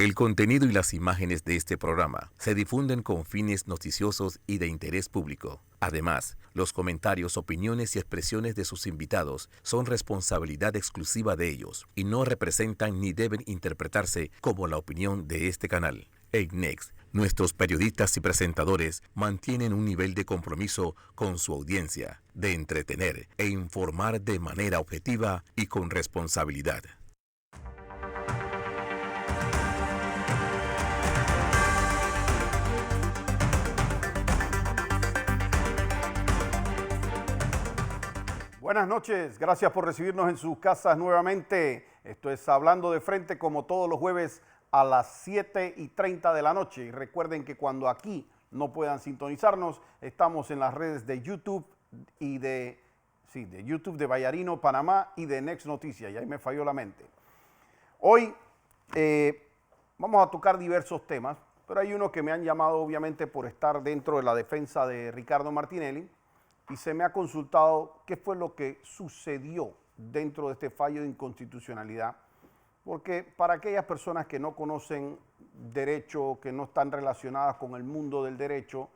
El contenido y las imágenes de este programa se difunden con fines noticiosos y de interés público. Además, los comentarios, opiniones y expresiones de sus invitados son responsabilidad exclusiva de ellos y no representan ni deben interpretarse como la opinión de este canal. En Next, nuestros periodistas y presentadores mantienen un nivel de compromiso con su audiencia, de entretener e informar de manera objetiva y con responsabilidad. Buenas noches, gracias por recibirnos en sus casas nuevamente. Esto es Hablando de Frente, como todos los jueves a las 7:30 de la noche. Y recuerden que cuando aquí no puedan sintonizarnos, estamos en las redes de YouTube y de YouTube de Vallarino, Panamá y de Next Noticias. Y ahí me falló la mente. Hoy vamos a tocar diversos temas, pero hay uno que me han llamado obviamente por estar dentro de la defensa de Ricardo Martinelli. Y se me ha consultado qué fue lo que sucedió dentro de este fallo de inconstitucionalidad, porque para aquellas personas que no conocen derecho, que no están relacionadas con el mundo del derecho,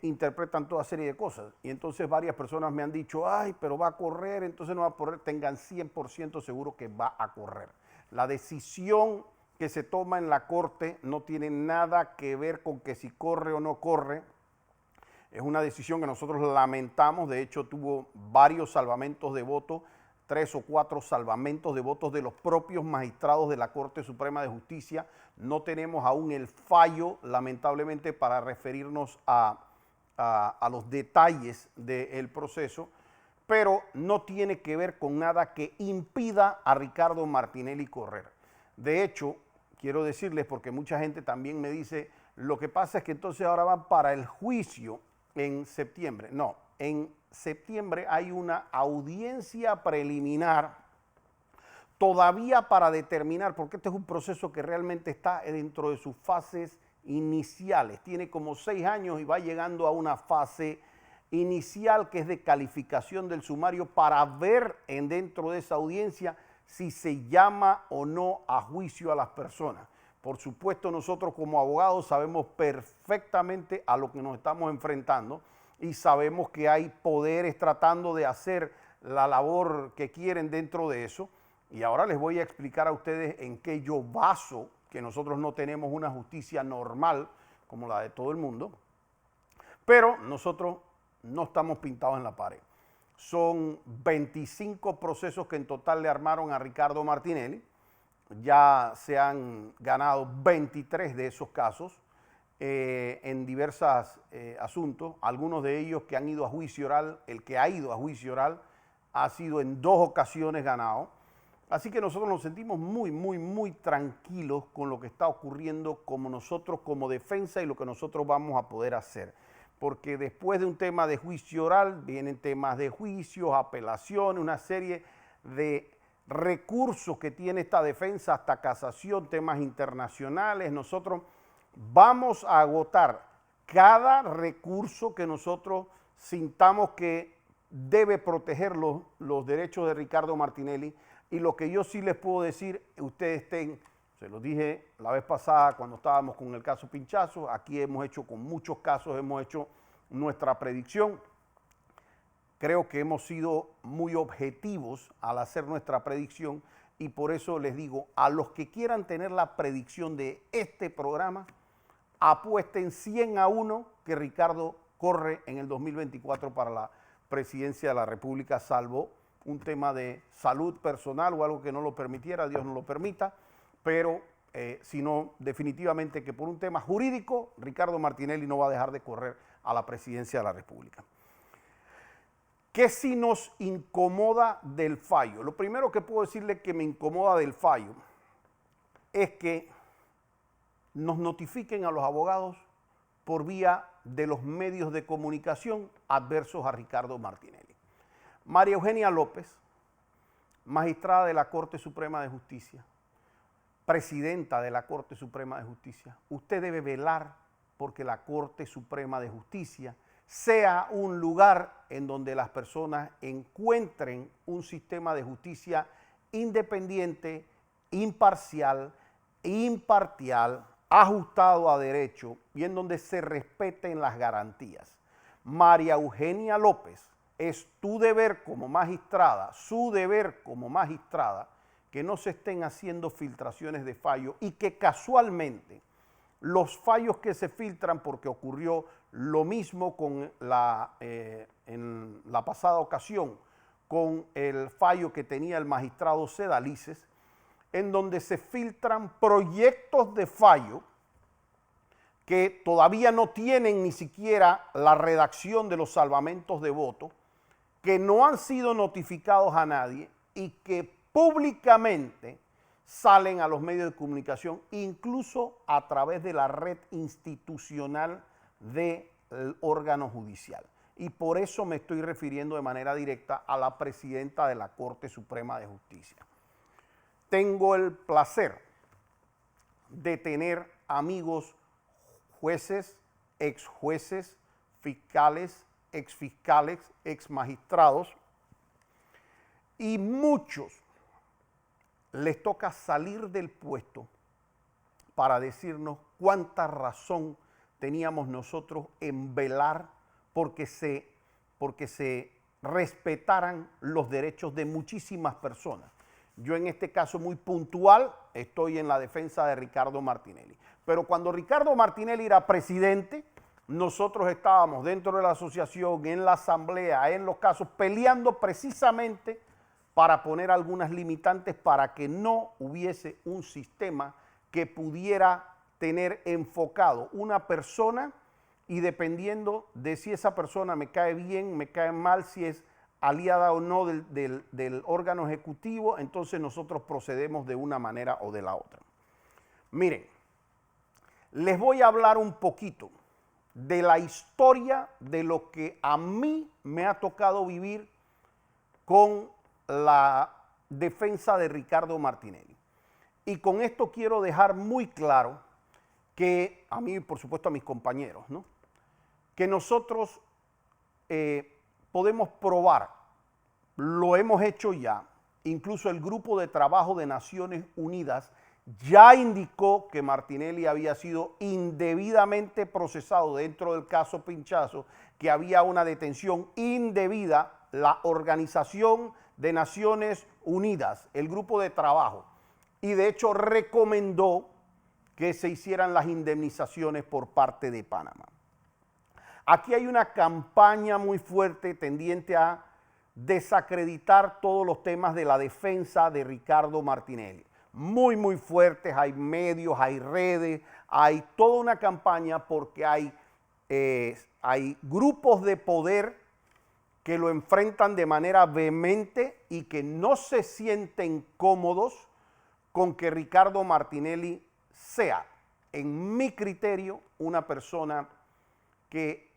interpretan toda serie de cosas. Y entonces varias personas me han dicho, ay, pero va a correr, entonces no va a correr. Tengan 100% seguro que va a correr. La decisión que se toma en la Corte no tiene nada que ver con que si corre o no corre. Es una decisión que nosotros lamentamos, de hecho tuvo varios salvamentos de voto, 3 o 4 salvamentos de votos de los propios magistrados de la Corte Suprema de Justicia. No tenemos aún el fallo, lamentablemente, para referirnos a los detalles del proceso, pero no tiene que ver con nada que impida a Ricardo Martinelli correr. De hecho, quiero decirles, porque mucha gente también me dice, lo que pasa es que entonces ahora van para el juicio en septiembre. No, en septiembre hay una audiencia preliminar todavía para determinar, porque este es un proceso que realmente está dentro de sus fases iniciales. Tiene como 6 años y va llegando a una fase inicial que es de calificación del sumario para ver dentro de esa audiencia si se llama o no a juicio a las personas. Por supuesto, nosotros como abogados sabemos perfectamente a lo que nos estamos enfrentando y sabemos que hay poderes tratando de hacer la labor que quieren dentro de eso. Y ahora les voy a explicar a ustedes en qué yo baso que nosotros no tenemos una justicia normal como la de todo el mundo, pero nosotros no estamos pintados en la pared. Son 25 procesos que en total le armaron a Ricardo Martinelli. Ya se han ganado 23 de esos casos en diversos asuntos, algunos de ellos que han ido a juicio oral. El que ha ido a juicio oral ha sido en 2 ocasiones ganado. Así que nosotros nos sentimos muy tranquilos con lo que está ocurriendo como nosotros como defensa y lo que nosotros vamos a poder hacer. Porque después de un tema de juicio oral vienen temas de juicios, apelaciones, una serie de recursos que tiene esta defensa, hasta casación, temas internacionales. Nosotros vamos a agotar cada recurso que nosotros sintamos que debe proteger los derechos de Ricardo Martinelli. Y lo que yo sí les puedo decir, ustedes se los dije la vez pasada cuando estábamos con el caso Pinchazo, aquí hemos hecho con muchos casos, hemos hecho nuestra predicción. Creo que hemos sido muy objetivos al hacer nuestra predicción y por eso les digo, a los que quieran tener la predicción de este programa, apuesten 100-1 que Ricardo corre en el 2024 para la presidencia de la República, salvo un tema de salud personal o algo que no lo permitiera, Dios no lo permita, pero sino definitivamente que por un tema jurídico, Ricardo Martinelli no va a dejar de correr a la presidencia de la República. ¿Qué sí nos incomoda del fallo? Lo primero que puedo decirle que me incomoda del fallo es que nos notifiquen a los abogados por vía de los medios de comunicación adversos a Ricardo Martinelli. María Eugenia López, magistrada de la Corte Suprema de Justicia, presidenta de la Corte Suprema de Justicia, usted debe velar porque la Corte Suprema de Justicia sea un lugar en donde las personas encuentren un sistema de justicia independiente, imparcial imparcial, ajustado a derecho y en donde se respeten las garantías. María Eugenia López, es tu deber como magistrada, su deber como magistrada, que no se estén haciendo filtraciones de fallo y que casualmente los fallos que se filtran, porque ocurrió lo mismo con en la pasada ocasión, con el fallo que tenía el magistrado Sedalices, en donde se filtran proyectos de fallo que todavía no tienen ni siquiera la redacción de los salvamentos de voto, que no han sido notificados a nadie y que públicamente salen a los medios de comunicación, incluso a través de la red institucional del órgano judicial. Y por eso me estoy refiriendo de manera directa a la presidenta de la Corte Suprema de Justicia. Tengo el placer de tener amigos jueces, exjueces, fiscales, exfiscales, exmagistrados, y muchos les toca salir del puesto para decirnos cuánta razón teníamos nosotros en velar porque se respetaran los derechos de muchísimas personas. Yo en este caso muy puntual estoy en la defensa de Ricardo Martinelli. Pero cuando Ricardo Martinelli era presidente, nosotros estábamos dentro de la asociación, en la asamblea, en los casos, peleando precisamente para poner algunas limitantes para que no hubiese un sistema que pudiera tener enfocado una persona y dependiendo de si esa persona me cae bien, me cae mal, si es aliada o no del órgano ejecutivo, entonces nosotros procedemos de una manera o de la otra. Miren, les voy a hablar un poquito de la historia de lo que a mí me ha tocado vivir con la defensa de Ricardo Martinelli. Y con esto quiero dejar muy claro que a mí, por supuesto, a mis compañeros, ¿no?, que nosotros podemos probar, lo hemos hecho ya, incluso el grupo de trabajo de Naciones Unidas ya indicó que Martinelli había sido indebidamente procesado dentro del caso Pinchazo, que había una detención indebida. La Organización de Naciones Unidas, el grupo de trabajo, y de hecho recomendó que se hicieran las indemnizaciones por parte de Panamá. Aquí hay una campaña muy fuerte tendiente a desacreditar todos los temas de la defensa de Ricardo Martinelli. Muy, muy fuertes, hay medios, hay redes, hay toda una campaña porque hay grupos de poder que lo enfrentan de manera vehemente y que no se sienten cómodos con que Ricardo Martinelli sea, en mi criterio, una persona que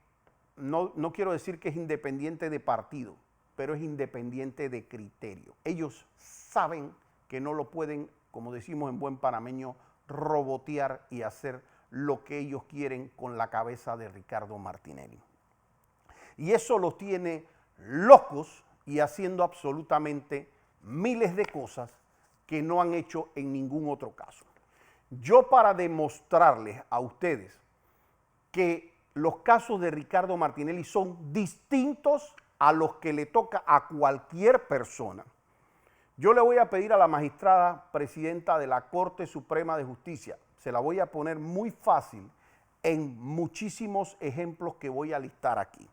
no quiero decir que es independiente de partido, pero es independiente de criterio. Ellos saben que no lo pueden, como decimos en buen panameño, robotear y hacer lo que ellos quieren con la cabeza de Ricardo Martinelli. Y eso los tiene locos y haciendo absolutamente miles de cosas que no han hecho en ningún otro caso. Yo, para demostrarles a ustedes que los casos de Ricardo Martinelli son distintos a los que le toca a cualquier persona, yo le voy a pedir a la magistrada presidenta de la Corte Suprema de Justicia, se la voy a poner muy fácil en muchísimos ejemplos que voy a listar aquí.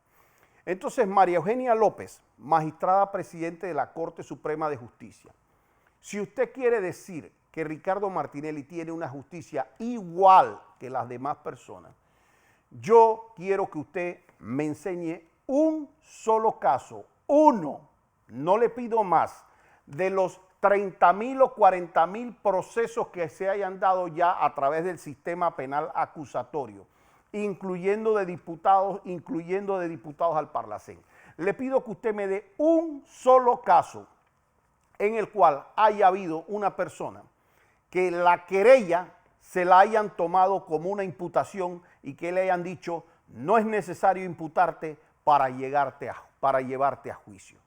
Entonces, María Eugenia López, magistrada presidente de la Corte Suprema de Justicia, si usted quiere decir que Ricardo Martinelli tiene una justicia igual que las demás personas, yo quiero que usted me enseñe un solo caso, uno, no le pido más, de los 30,000 o 40,000 procesos que se hayan dado ya a través del sistema penal acusatorio, incluyendo de diputados al Parlacén. Le pido que usted me dé un solo caso en el cual haya habido una persona que la querella se la hayan tomado como una imputación y que le hayan dicho no es necesario imputarte para llevarte a juicio.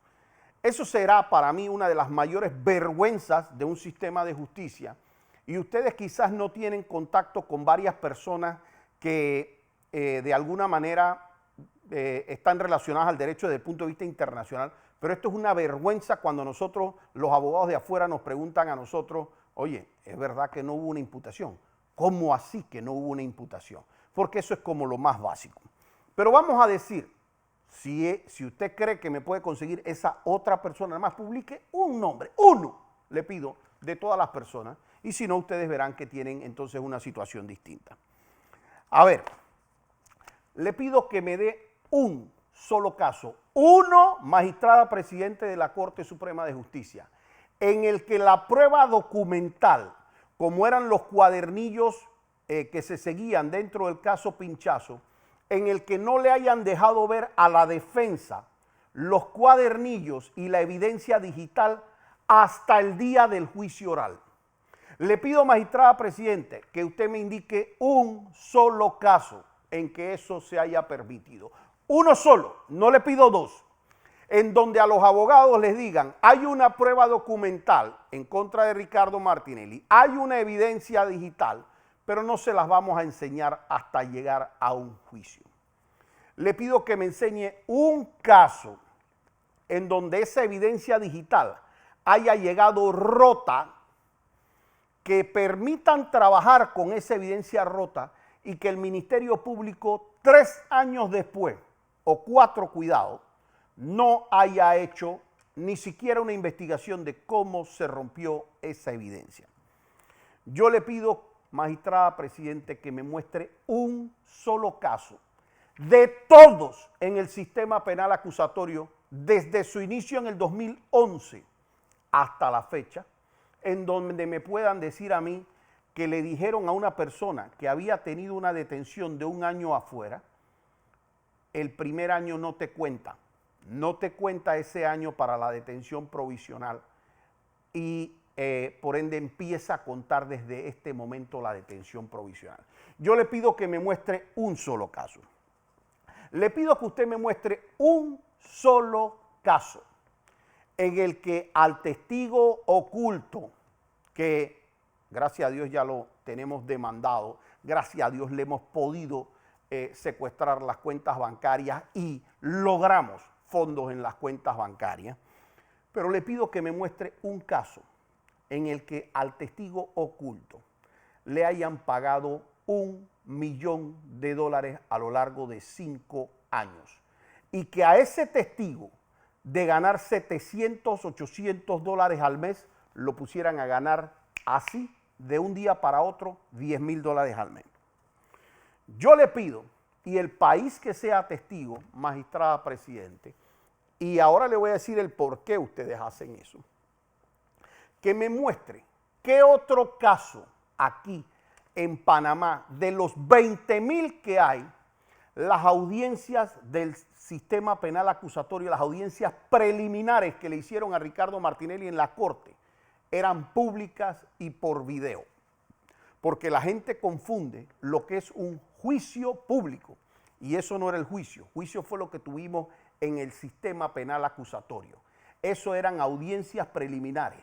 Eso será para mí una de las mayores vergüenzas de un sistema de justicia y ustedes quizás no tienen contacto con varias personas que de alguna manera están relacionadas al derecho desde el punto de vista internacional, pero esto es una vergüenza cuando nosotros, los abogados de afuera, nos preguntan a nosotros, oye, ¿es verdad que no hubo una imputación? ¿Cómo así que no hubo una imputación? Porque eso es como lo más básico. Pero vamos a decir, si usted cree que me puede conseguir esa otra persona, además publique un nombre, uno, le pido, de todas las personas, y si no, ustedes verán que tienen entonces una situación distinta. A ver, le pido que me dé un solo caso, uno, magistrada presidente de la Corte Suprema de Justicia, en el que la prueba documental, como eran los cuadernillos que se seguían dentro del caso Pinchazo, en el que no le hayan dejado ver a la defensa los cuadernillos y la evidencia digital hasta el día del juicio oral. Le pido, magistrada presidente, que usted me indique un solo caso en que eso se haya permitido. Uno solo, no le pido dos, en donde a los abogados les digan, hay una prueba documental en contra de Ricardo Martinelli, hay una evidencia digital, pero no se las vamos a enseñar hasta llegar a un juicio. Le pido que me enseñe un caso en donde esa evidencia digital haya llegado rota, que permitan trabajar con esa evidencia rota y que el Ministerio Público 3 años después, o 4, cuidado, no haya hecho ni siquiera una investigación de cómo se rompió esa evidencia. Yo le pido, magistrada presidente, que me muestre un solo caso de todos en el sistema penal acusatorio desde su inicio en el 2011 hasta la fecha, en donde me puedan decir a mí que le dijeron a una persona que había tenido una detención de 1 año afuera, el primer año no te cuenta ese año para la detención provisional y por ende empieza a contar desde este momento la detención provisional. Yo le pido que me muestre un solo caso. Le pido que usted me muestre un solo caso en el que al testigo oculto, que gracias a Dios ya lo tenemos demandado, gracias a Dios le hemos podido secuestrar las cuentas bancarias y logramos fondos en las cuentas bancarias, pero le pido que me muestre un caso en el que al testigo oculto le hayan pagado $1 millón a lo largo de 5 años y que a ese testigo de ganar $700, $800 al mes lo pusieran a ganar así de un día para otro $10,000 al mes. Yo le pido, y el país que sea testigo, magistrada presidente, y ahora le voy a decir el por qué ustedes hacen eso, que me muestre qué otro caso aquí en Panamá, de los 20,000 que hay, las audiencias del sistema penal acusatorio, las audiencias preliminares que le hicieron a Ricardo Martinelli en la corte, eran públicas y por video. Porque la gente confunde lo que es un juicio público y eso no era el juicio. Juicio fue lo que tuvimos en el sistema penal acusatorio. Eso eran audiencias preliminares,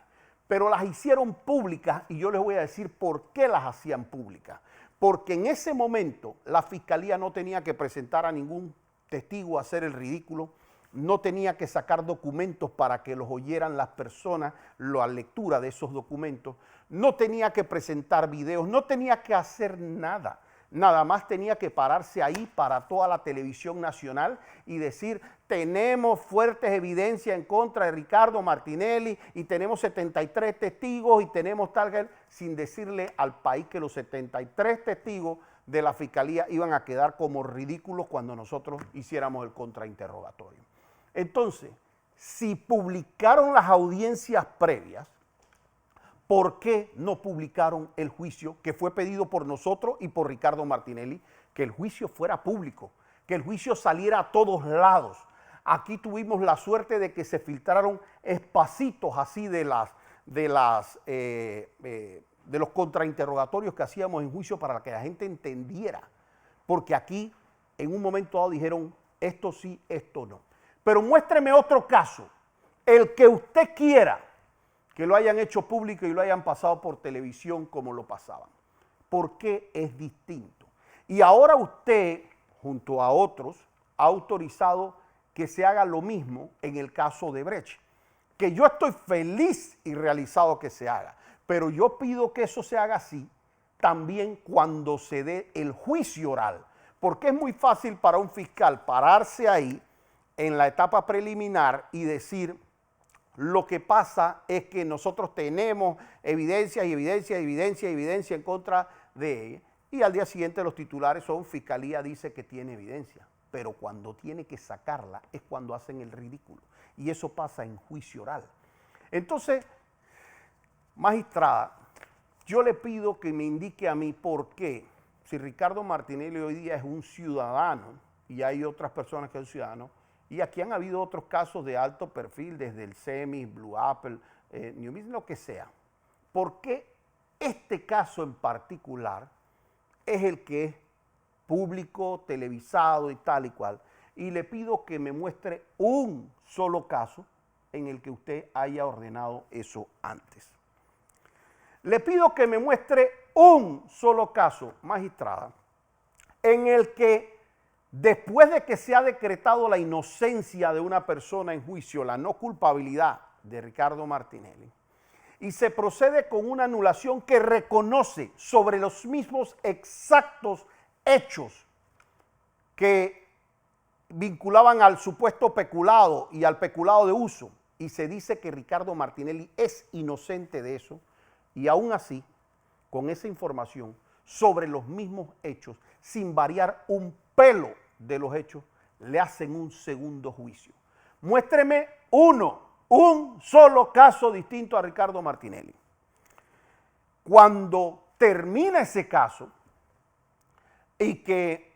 pero las hicieron públicas y yo les voy a decir por qué las hacían públicas. Porque en ese momento la fiscalía no tenía que presentar a ningún testigo a hacer el ridículo, no tenía que sacar documentos para que los oyeran las personas, la lectura de esos documentos, no tenía que presentar videos, no tenía que hacer nada. Nada más tenía que pararse ahí para toda la televisión nacional y decir, tenemos fuertes evidencias en contra de Ricardo Martinelli y tenemos 73 testigos y tenemos tal, sin decirle al país que los 73 testigos de la fiscalía iban a quedar como ridículos cuando nosotros hiciéramos el contrainterrogatorio. Entonces, si publicaron las audiencias previas, ¿por qué no publicaron el juicio que fue pedido por nosotros y por Ricardo Martinelli? Que el juicio fuera público, que el juicio saliera a todos lados. Aquí tuvimos la suerte de que se filtraron espacitos así de los contrainterrogatorios que hacíamos en juicio para que la gente entendiera. Porque aquí, en un momento dado, dijeron esto sí, esto no. Pero muéstreme otro caso, el que usted quiera, que lo hayan hecho público y lo hayan pasado por televisión como lo pasaban. ¿Por qué es distinto? Y ahora usted, junto a otros, ha autorizado que se haga lo mismo en el caso de Brecht, que yo estoy feliz y realizado que se haga, pero yo pido que eso se haga así también cuando se dé el juicio oral, porque es muy fácil para un fiscal pararse ahí en la etapa preliminar y decir: lo que pasa es que nosotros tenemos evidencia en contra de ella, y al día siguiente los titulares son: Fiscalía dice que tiene evidencia, pero cuando tiene que sacarla es cuando hacen el ridículo, y eso pasa en juicio oral. Entonces, magistrada, yo le pido que me indique a mí por qué, si Ricardo Martinelli hoy día es un ciudadano, y hay otras personas que son ciudadanos, y aquí han habido otros casos de alto perfil, desde el CEMIS, Blue Apple, New Business, lo que sea. ¿Por qué este caso en particular es el que es público, televisado y tal y cual? Y le pido que me muestre un solo caso en el que usted haya ordenado eso antes. Le pido que me muestre un solo caso, magistrada, en el que después de que se ha decretado la inocencia de una persona en juicio, la no culpabilidad de Ricardo Martinelli, y se procede con una anulación que reconoce sobre los mismos exactos hechos que vinculaban al supuesto peculado y al peculado de uso, y se dice que Ricardo Martinelli es inocente de eso, y aún así, con esa información sobre los mismos hechos, sin variar un pelo de los hechos, le hacen un segundo juicio. Muéstreme un solo caso distinto a Ricardo Martinelli. Cuando termina ese caso y que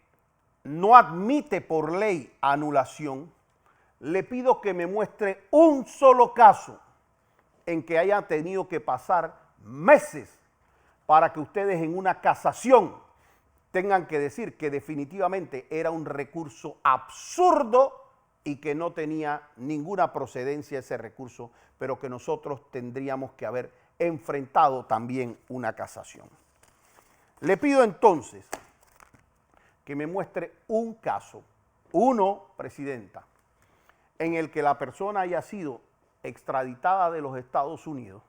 no admite por ley anulación, le pido que me muestre un solo caso en que haya tenido que pasar meses para que ustedes en una casación tengan que decir que definitivamente era un recurso absurdo y que no tenía ninguna procedencia ese recurso, pero que nosotros tendríamos que haber enfrentado también una casación. Le pido entonces que me muestre un caso, presidenta, en el que la persona haya sido extraditada de los Estados Unidos,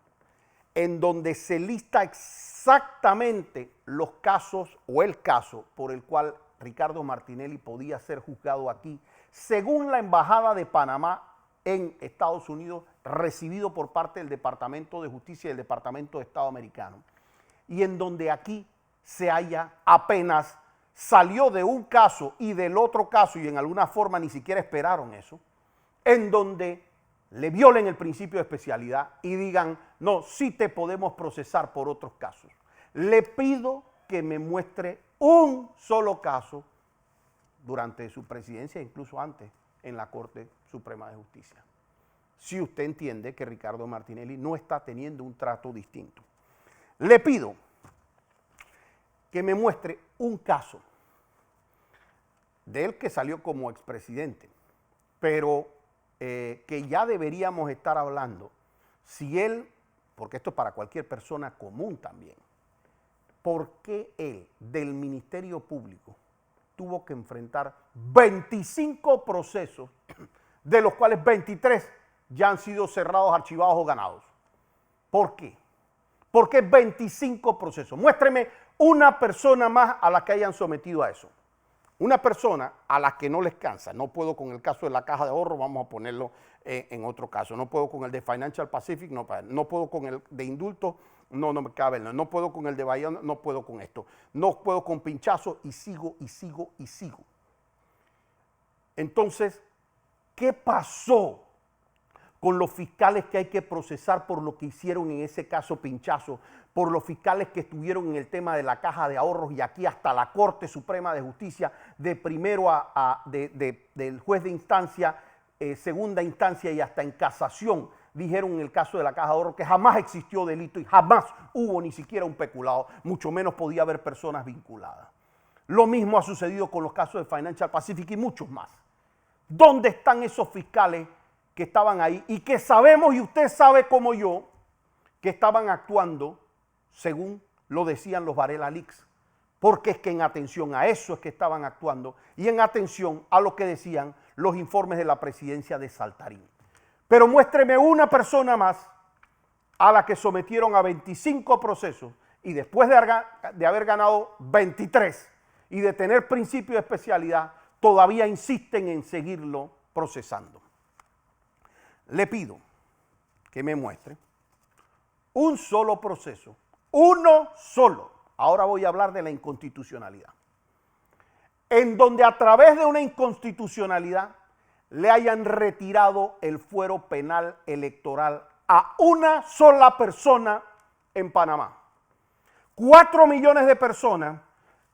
en donde se lista exactamente los casos o el caso por el cual Ricardo Martinelli podía ser juzgado aquí, según la Embajada de Panamá en Estados Unidos, recibido por parte del Departamento de Justicia y del Departamento de Estado americano, y en donde aquí se haya apenas salió de un caso y del otro caso, y en alguna forma ni siquiera esperaron eso, en donde le violen el principio de especialidad y digan: no, sí te podemos procesar por otros casos. Le pido que me muestre un solo caso durante su presidencia, incluso antes, en la Corte Suprema de Justicia, si usted entiende que Ricardo Martinelli no está teniendo un trato distinto. Le pido que me muestre un caso de él que salió como expresidente, pero que ya deberíamos estar hablando, si él, porque esto es para cualquier persona común también, ¿por qué él del Ministerio Público tuvo que enfrentar 25 procesos, de los cuales 23 ya han sido cerrados, archivados o ganados? ¿Por qué? ¿Por qué 25 procesos? Muéstreme una persona más a la que hayan sometido a eso. Una persona a la que no les cansa. No puedo con el caso de la Caja de Ahorro, vamos a ponerlo en otro caso. No puedo con el de Financial Pacific, no puedo con el de indulto, no me cabe. No puedo con el de Bahía, no puedo con esto. No puedo con pinchazo y sigo. Entonces, ¿qué pasó con los fiscales que hay que procesar por lo que hicieron en ese caso pinchazo? Por los fiscales que estuvieron en el tema de la Caja de Ahorros y aquí hasta la Corte Suprema de Justicia, de primero del juez de instancia, segunda instancia y hasta en casación, dijeron en el caso de la Caja de Ahorros que jamás existió delito y jamás hubo ni siquiera un peculado, mucho menos podía haber personas vinculadas. Lo mismo ha sucedido con los casos de Financial Pacific y muchos más. ¿Dónde están esos fiscales que estaban ahí y que sabemos, y usted sabe como yo, que estaban actuando según lo decían los Varela Leaks, porque es que en atención a eso es que estaban actuando y en atención a lo que decían los informes de la presidencia de Saltarín. Pero muéstreme una persona más a la que sometieron a 25 procesos y después de haber ganado 23 y de tener principio de especialidad, todavía insisten en seguirlo procesando. Le pido que me muestre un solo proceso, uno solo. Ahora voy a hablar de la inconstitucionalidad, en donde a través de una inconstitucionalidad le hayan retirado el fuero penal electoral a una sola persona en Panamá. 4 millones de personas,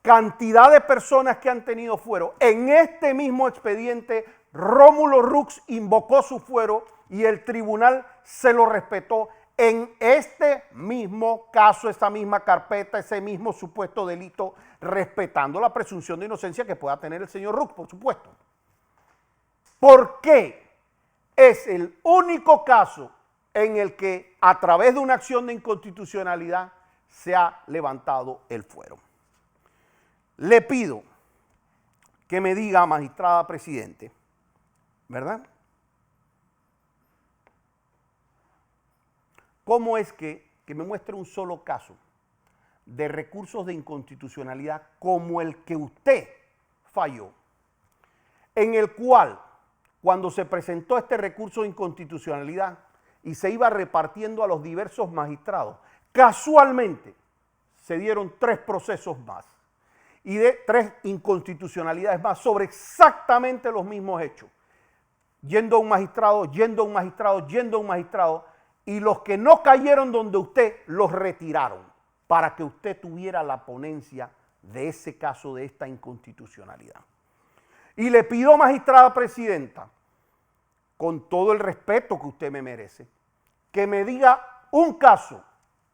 cantidad de personas que han tenido fuero. En este mismo expediente, Rómulo Rux invocó su fuero y el tribunal se lo respetó. En este mismo caso, esta misma carpeta, ese mismo supuesto delito, respetando la presunción de inocencia que pueda tener el señor Rux, por supuesto. ¿Por qué es el único caso en el que a través de una acción de inconstitucionalidad se ha levantado el fuero? Le pido que me diga, magistrada presidente, ¿verdad? ¿Cómo es que me muestre un solo caso de recursos de inconstitucionalidad como el que usted falló, en el cual, cuando se presentó este recurso de inconstitucionalidad y se iba repartiendo a los diversos magistrados, casualmente se dieron 3 procesos más y de 3 inconstitucionalidades más sobre exactamente los mismos hechos? Yendo a un magistrado, yendo a un magistrado, yendo a un magistrado, y los que no cayeron donde usted los retiraron para que usted tuviera la ponencia de ese caso de esta inconstitucionalidad. Y le pido, magistrada presidenta, con todo el respeto que usted me merece, que me diga un caso,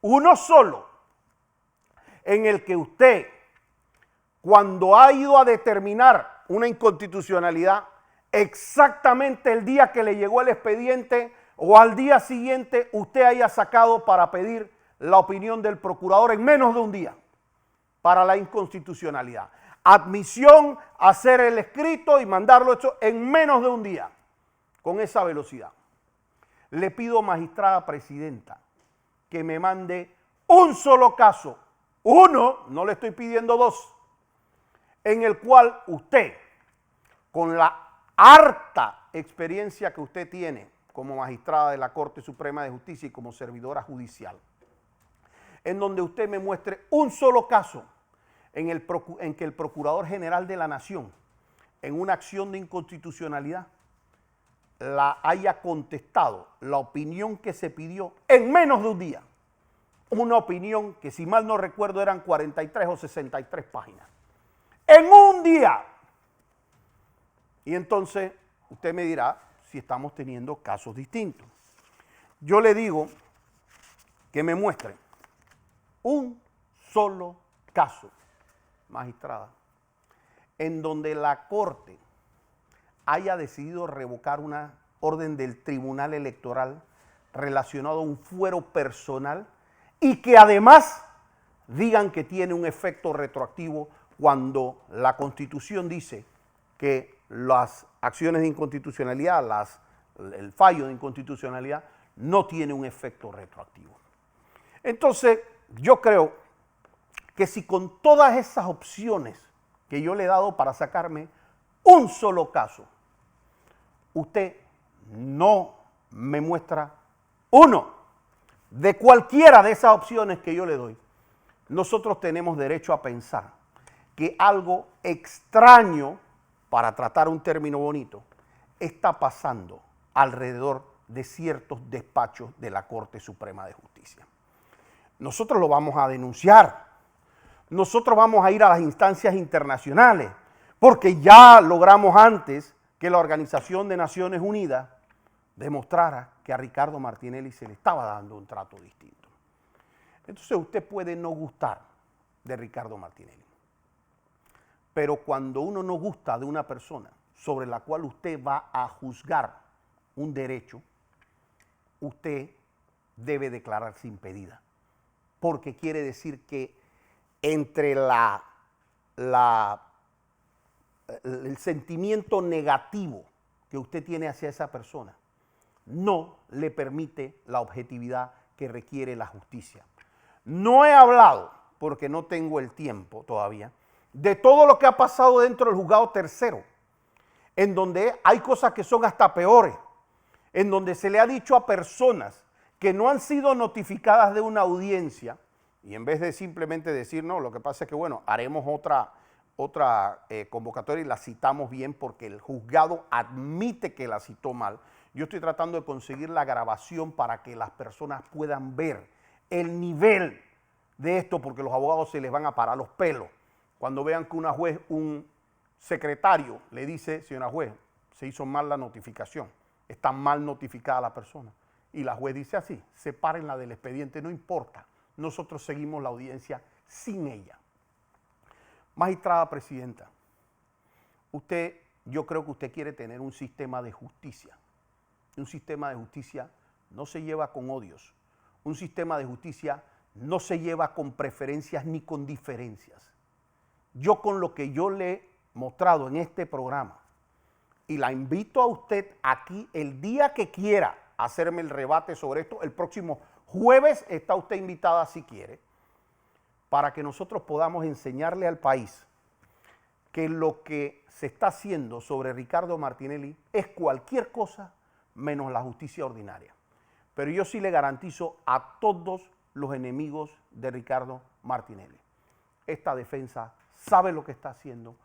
uno solo, en el que usted, cuando ha ido a determinar una inconstitucionalidad, exactamente el día que le llegó el expediente o al día siguiente usted haya sacado para pedir la opinión del procurador en menos de un día para la inconstitucionalidad. Admisión, hacer el escrito y mandarlo hecho en menos de un día, con esa velocidad. Le pido, magistrada presidenta, que me mande un solo caso, uno, no le estoy pidiendo 2, en el cual usted, con la harta experiencia que usted tiene como magistrada de la Corte Suprema de Justicia y como servidora judicial, en donde usted me muestre un solo caso en que el Procurador General de la Nación, en una acción de inconstitucionalidad, la haya contestado la opinión que se pidió en menos de un día. Una opinión que, si mal no recuerdo, eran 43 o 63 páginas. En un día. Y entonces usted me dirá si estamos teniendo casos distintos. Yo le digo que me muestre un solo caso, magistrada, en donde la Corte haya decidido revocar una orden del Tribunal Electoral relacionado a un fuero personal y que además digan que tiene un efecto retroactivo cuando la Constitución dice que las acciones de inconstitucionalidad, el fallo de inconstitucionalidad, no tiene un efecto retroactivo. Entonces, yo creo que si con todas esas opciones que yo le he dado para sacarme un solo caso, usted no me muestra uno de cualquiera de esas opciones que yo le doy, nosotros tenemos derecho a pensar que algo extraño, para tratar un término bonito, está pasando alrededor de ciertos despachos de la Corte Suprema de Justicia. Nosotros lo vamos a denunciar, nosotros vamos a ir a las instancias internacionales, porque ya logramos antes que la Organización de Naciones Unidas demostrara que a Ricardo Martinelli se le estaba dando un trato distinto. Entonces usted puede no gustar de Ricardo Martinelli, pero cuando uno no gusta de una persona sobre la cual usted va a juzgar un derecho, usted debe declararse impedida, porque quiere decir que entre el sentimiento negativo que usted tiene hacia esa persona no le permite la objetividad que requiere la justicia. No he hablado, porque no tengo el tiempo todavía, de todo lo que ha pasado dentro del juzgado tercero, en donde hay cosas que son hasta peores, en donde se le ha dicho a personas que no han sido notificadas de una audiencia, y en vez de simplemente decir, no, lo que pasa es que, bueno, haremos otra convocatoria y la citamos bien porque el juzgado admite que la citó mal. Yo estoy tratando de conseguir la grabación para que las personas puedan ver el nivel de esto, porque los abogados se les van a parar los pelos cuando vean que una juez, un secretario le dice, señora juez, se hizo mal la notificación, está mal notificada la persona. Y la juez dice así, sepárenla del expediente, no importa, nosotros seguimos la audiencia sin ella. Magistrada presidenta, yo creo que usted quiere tener un sistema de justicia. Un sistema de justicia no se lleva con odios. Un sistema de justicia no se lleva con preferencias ni con diferencias. Yo con lo que yo le he mostrado en este programa, y la invito a usted aquí el día que quiera hacerme el rebate sobre esto, el próximo jueves está usted invitada si quiere, para que nosotros podamos enseñarle al país que lo que se está haciendo sobre Ricardo Martinelli es cualquier cosa menos la justicia ordinaria. Pero yo sí le garantizo a todos los enemigos de Ricardo Martinelli, esta defensa sabe lo que está haciendo,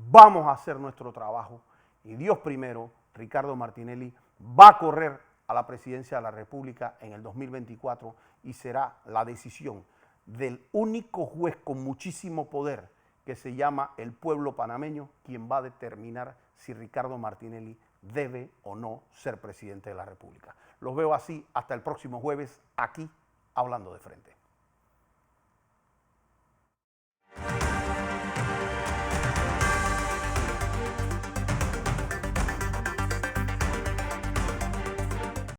vamos a hacer nuestro trabajo y Dios primero, Ricardo Martinelli va a correr a la presidencia de la República en el 2024 y será la decisión del único juez con muchísimo poder que se llama el pueblo panameño, quien va a determinar si Ricardo Martinelli debe o no ser presidente de la República. Los veo así hasta el próximo jueves aquí, Hablando de Frente.